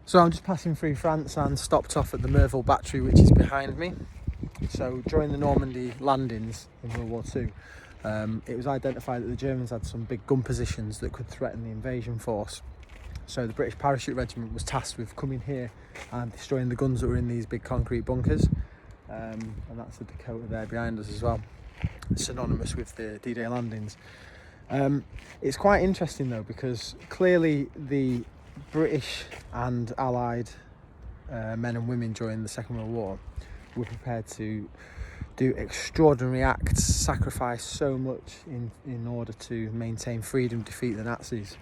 So I'm just passing through France and stopped off at the Merville battery, which is behind me. So during the Normandy landings in World War II, it was identified that the Germans had some big gun positions that could threaten the invasion force. So the British Parachute Regiment was tasked with coming here and destroying the guns that were in these big concrete bunkers. And that's the Dakota there behind us as well, synonymous with the D-Day landings. It's quite interesting though, because clearly the British and Allied men and women during the Second World War were prepared to do extraordinary acts, sacrifice so much in order to maintain freedom, defeat the Nazis.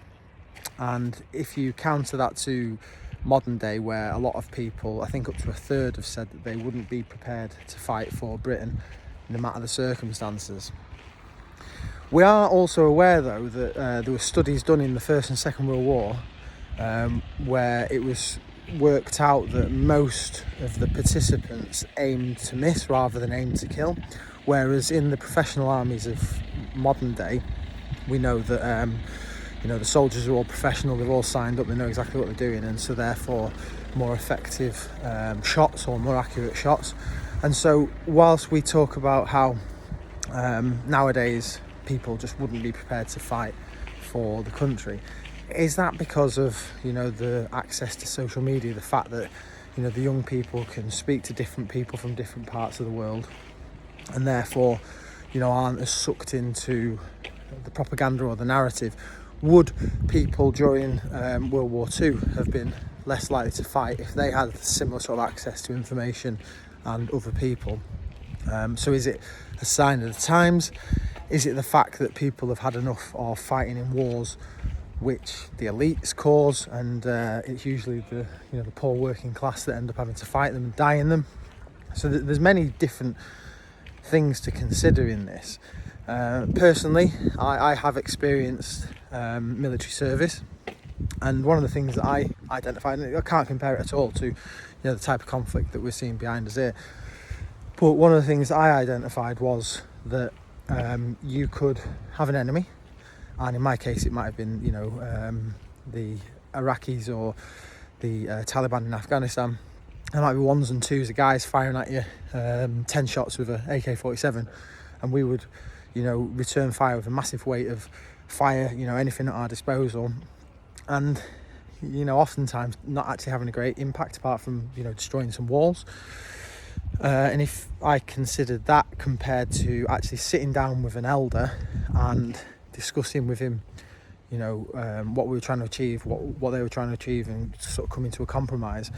And if you counter that to modern day, where a lot of people, I think up to a third, have said that they wouldn't be prepared to fight for Britain no matter the circumstances. We are also aware though that there were studies done in the First and Second World War where it was worked out that most of the participants aimed to miss rather than aimed to kill, whereas in the professional armies of modern day, we know that the soldiers are all professional, they're all signed up, they know exactly what they're doing, and so therefore more effective shots or more accurate shots. And so whilst we talk about how nowadays people just wouldn't be prepared to fight for the country, is that because of the access to social media, the fact that the young people can speak to different people from different parts of the world, and therefore aren't as sucked into the propaganda or the narrative? Would people during World War II have been less likely to fight if they had similar sort of access to information and other people? So is it a sign of the times? Is it the fact that people have had enough of fighting in wars which the elites cause, and it's usually the poor working class that end up having to fight them and die in them? So there's many different things to consider in this. Personally, I have experienced military service, and one of the things that I identified, and I can't compare it at all to the type of conflict that we're seeing behind us here, but one of the things I identified was that you could have an enemy, and in my case it might have been the Iraqis or the Taliban in Afghanistan. There might be ones and twos of guys firing at you 10 shots with an AK-47, and we would return fire with a massive weight of fire, anything at our disposal, and oftentimes not actually having a great impact apart from destroying some walls. And if I considered that compared to actually sitting down with an elder and discussing with him what we were trying to achieve, what they were trying to achieve, and sort of coming to a compromise,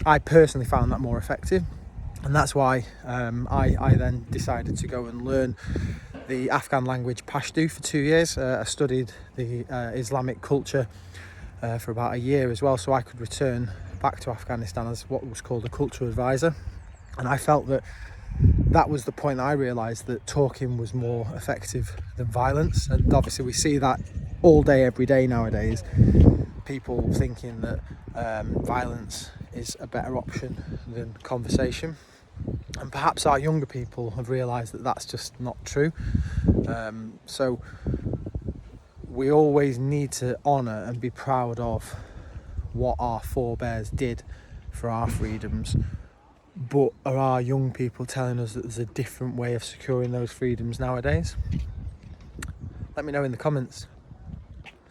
I personally found that more effective. And that's why I then decided to go and learn the Afghan language Pashto for 2 years. I studied the Islamic culture for about a year as well, so I could return back to Afghanistan as what was called a cultural advisor. And I felt that was the point that I realised that talking was more effective than violence. And obviously we see that all day, every day nowadays, people thinking that violence is a better option than conversation. And perhaps our younger people have realised that that's just not true. So we always need to honour and be proud of what our forebears did for our freedoms. But are our young people telling us that there's a different way of securing those freedoms nowadays? Let me know in the comments.